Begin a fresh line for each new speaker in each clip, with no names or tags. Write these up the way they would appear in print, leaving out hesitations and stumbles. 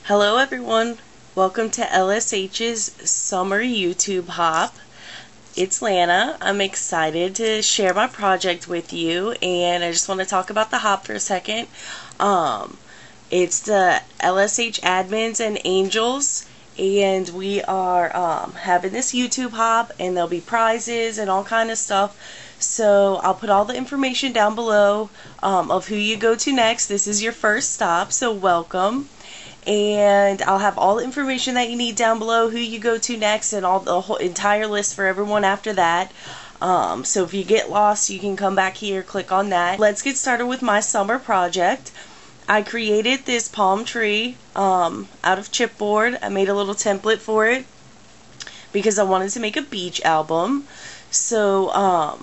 Hello everyone, welcome to LSH's Summer YouTube Hop. It's Lana. I'm excited to share my project with you, and I just want to talk about the hop for a second. It's the LSH Admins and Angels, and we are having this YouTube hop, and there'll be prizes and all kind of stuff. So I'll put all the information down below of who you go to next. This is your first stop, so welcome. And I'll have all the information that you need down below, who you go to next, and all the whole entire list for everyone after that. So if you get lost, you can come back here, click on that. Let's get started with my summer project. I created this palm tree out of chipboard. I made a little template for it because I wanted to make a beach album. So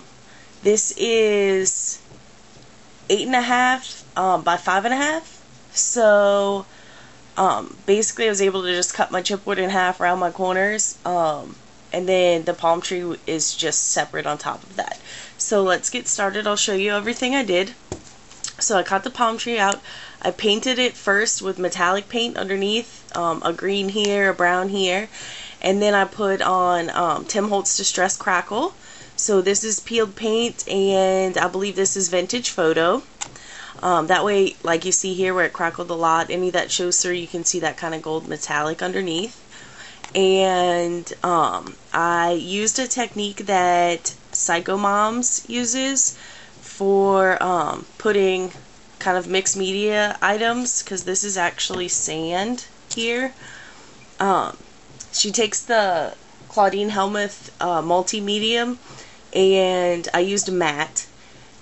this is 8.5 by 5.5. So basically I was able to just cut my chipboard in half around my corners, and then the palm tree is just separate on top of that. So let's get started. I'll show you everything I did. So I cut the palm tree out. I painted it first with metallic paint underneath, a green here, a brown here, and then I put on Tim Holtz Distress Crackle. So this is peeled paint, and I believe this is vintage photo. That way, like you see here where it crackled a lot, any that shows through, you can see that kind of gold metallic underneath. And I used a technique that Psycho Moms uses for putting kind of mixed media items, because this is actually sand here. She takes the Claudine Helmuth multi-medium, and I used a matte.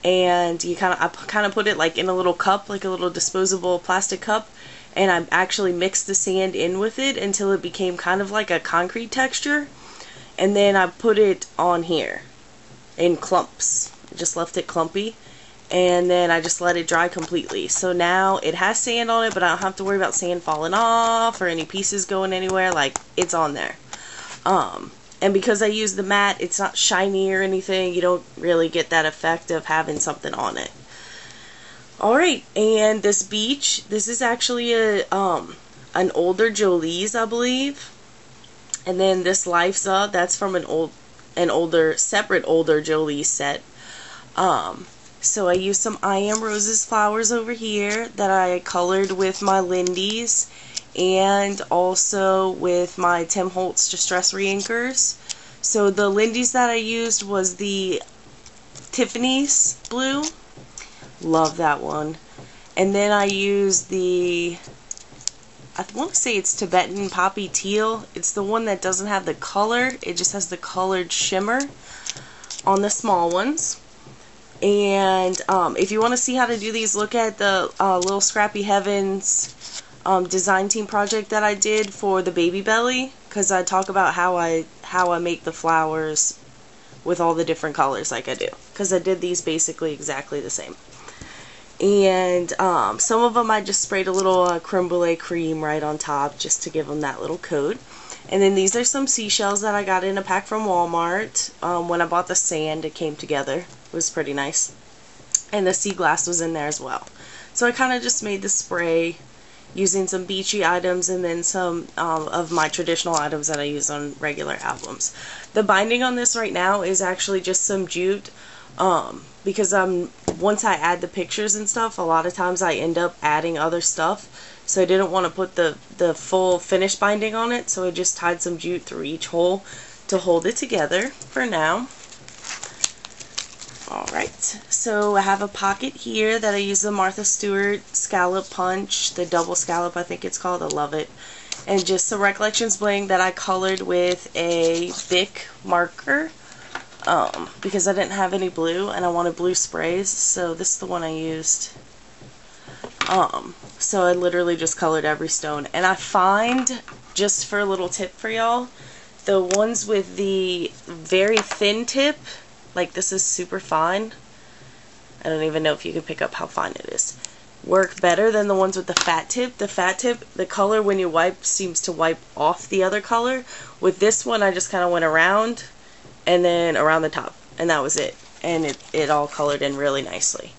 And I kind of put it like in a little cup, like a little disposable plastic cup, and I actually mixed the sand in with it until it became kind of like a concrete texture, and then I put it on here in clumps. Just left it clumpy, and then I just let it dry completely. So now it has sand on it, but I don't have to worry about sand falling off or any pieces going anywhere. Like, it's on there. And because I use the matte, it's not shiny or anything. You don't really get that effect of having something on it. Alright, and this beach, this is actually an older Jolie's, I believe. And then this Life's Up, that's from an separate older Jolie's set. So I used some I Am Roses flowers over here that I colored with my Lindy's, and also with my Tim Holtz Distress Reinkers. So the Lindy's that I used was the Tiffany's blue. Love that one. And then I used the, I want to say it's Tibetan Poppy Teal. It's the one that doesn't have the color. It just has the colored shimmer on the small ones. And if you want to see how to do these, look at the Little Scrappy Heavens design team project that I did for the baby belly, because I talk about how I make the flowers with all the different colors like I do, because I did these basically exactly the same. And some of them I just sprayed a little creme brulee cream right on top just to give them that little coat. And then these are some seashells that I got in a pack from Walmart. When I bought the sand, it came together. It was pretty nice. And the sea glass was in there as well. So I kind of just made the spray using some beachy items, and then some of my traditional items that I use on regular albums. The binding on this right now is actually just some jute, because once I add the pictures and stuff, a lot of times I end up adding other stuff, so I didn't want to put the full finished binding on it, so I just tied some jute through each hole to hold it together for now. Alright, so I have a pocket here that I use the Martha Stewart scallop punch, the double scallop I think it's called. I love it. And just some Recollections bling that I colored with a Bic marker, because I didn't have any blue and I wanted blue sprays, so this is the one I used. So I literally just colored every stone. And I find, just for a little tip for y'all, the ones with the very thin tip, like this is super fine, I don't even know if you can pick up how fine it is, work better than the ones with the fat tip. The fat tip, the color when you wipe seems to wipe off the other color. With this one I just kind of went around and then around the top, and that was it. And it all colored in really nicely.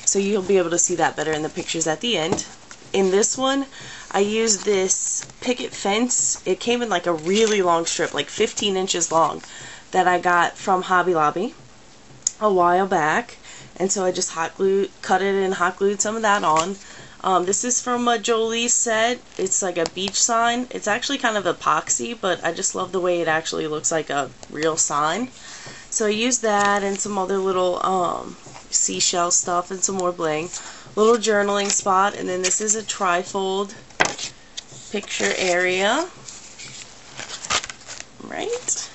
So you'll be able to see that better in the pictures at the end. in this one, I used this picket fence. It came in like a really long strip, like 15 inches long, that I got from Hobby Lobby a while back. And so I just cut it and hot glued some of that on. This is from a Jolie set. It's like a beach sign. It's actually kind of epoxy, but I just love the way it actually looks like a real sign. So I used that and some other little seashell stuff and some more bling. Little journaling spot, and then this is a trifold picture area. Right?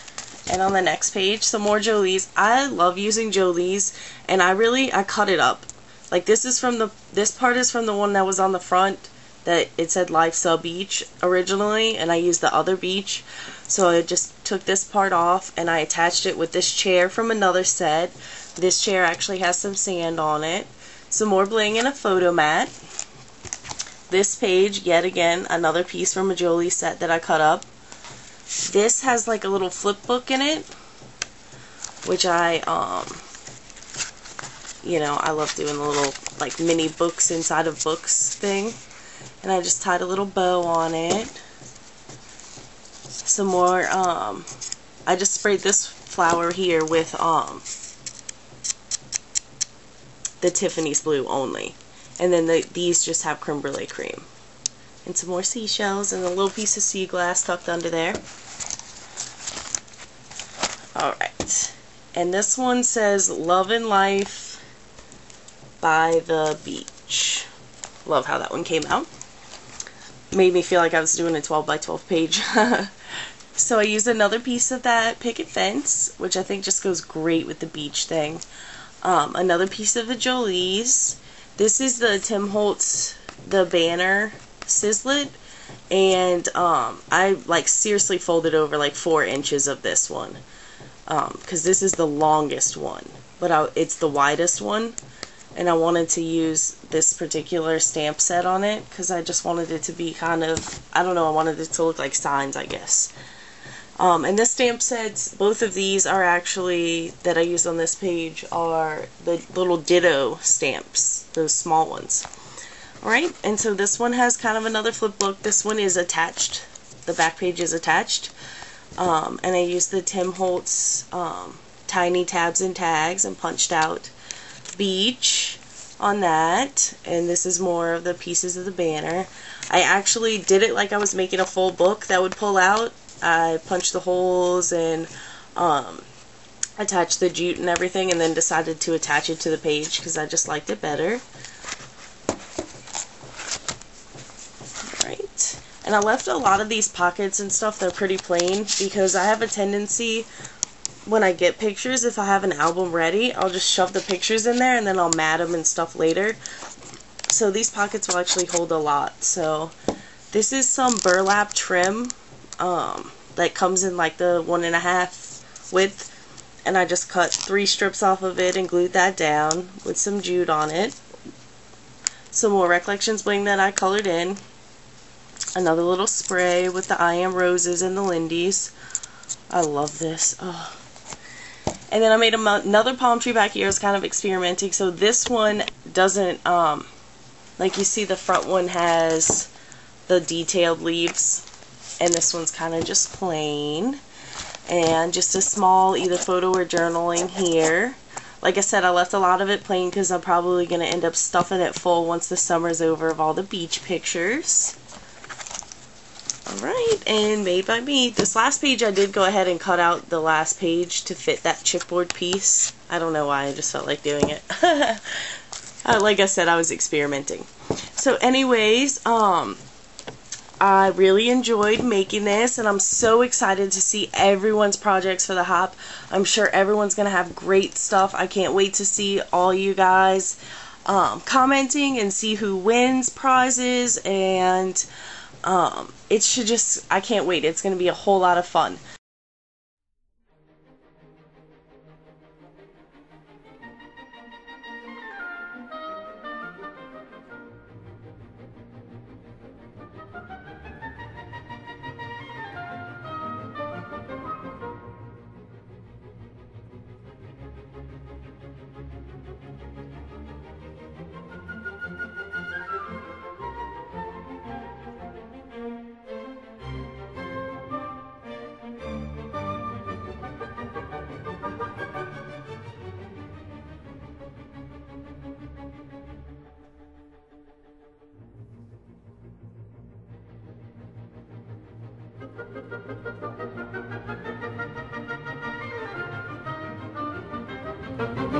And on the next page, some more Jolies. I love using Jolies, and I cut it up. Like this part is from the one that was on the front that it said Lifestyle Beach originally, and I used the other beach. So I just took this part off and I attached it with this chair from another set. This chair actually has some sand on it. Some more bling and a photo mat. This page, yet again, another piece from a Jolie set that I cut up. This has like a little flip book in it, which I love doing the little like mini books inside of books thing. And I just tied a little bow on it. Some more, I just sprayed this flower here with the Tiffany's blue only. And then these just have creme brulee cream. And some more seashells and a little piece of sea glass tucked under there. Alright. And this one says Love and Life by the Beach. Love how that one came out. Made me feel like I was doing a 12 by 12 page. So I used another piece of that picket fence, which I think just goes great with the beach thing. Another piece of the Jolie's. This is the Tim Holtz, the banner Sizzlet, and I like seriously folded over like 4 inches of this one, because this is the longest one, but it's the widest one, and I wanted to use this particular stamp set on it because I just wanted it to be kind of, I don't know, I wanted it to look like signs, I guess. And the stamp sets, both of these are actually, that I used on this page, are the little Ditto stamps, those small ones. Alright, and so this one has kind of another flip book. This one is attached. The back page is attached. And I used the Tim Holtz tiny tabs and tags and punched out Beach on that. And this is more of the pieces of the banner. I actually did it like I was making a full book that would pull out. I punched the holes and attached the jute and everything, and then decided to attach it to the page because I just liked it better. Right. And I left a lot of these pockets and stuff, they're pretty plain, because I have a tendency when I get pictures, if I have an album ready, I'll just shove the pictures in there and then I'll mat them and stuff later. So these pockets will actually hold a lot. So this is some burlap trim that comes in like the 1.5 width, and I just cut 3 strips off of it and glued that down with some jute on it. Some more Recollections bling that I colored in. Another little spray with the I Am Roses and the Lindy's. I love this. Oh. And then I made another palm tree back here. I was kind of experimenting. So this one doesn't, like you see the front one has the detailed leaves, and this one's kind of just plain. And just a small either photo or journaling here. Like I said, I left a lot of it plain because I'm probably going to end up stuffing it full once the summer's over of all the beach pictures. Alright, and made by me. This last page I did go ahead and cut out the last page to fit that chipboard piece. I don't know why, I just felt like doing it. Like I said, I was experimenting. So anyways, I really enjoyed making this, and I'm so excited to see everyone's projects for the Hop. I'm sure everyone's going to have great stuff. I can't wait to see all you guys commenting and see who wins prizes, and it should just, I can't wait. It's going to be a whole lot of fun.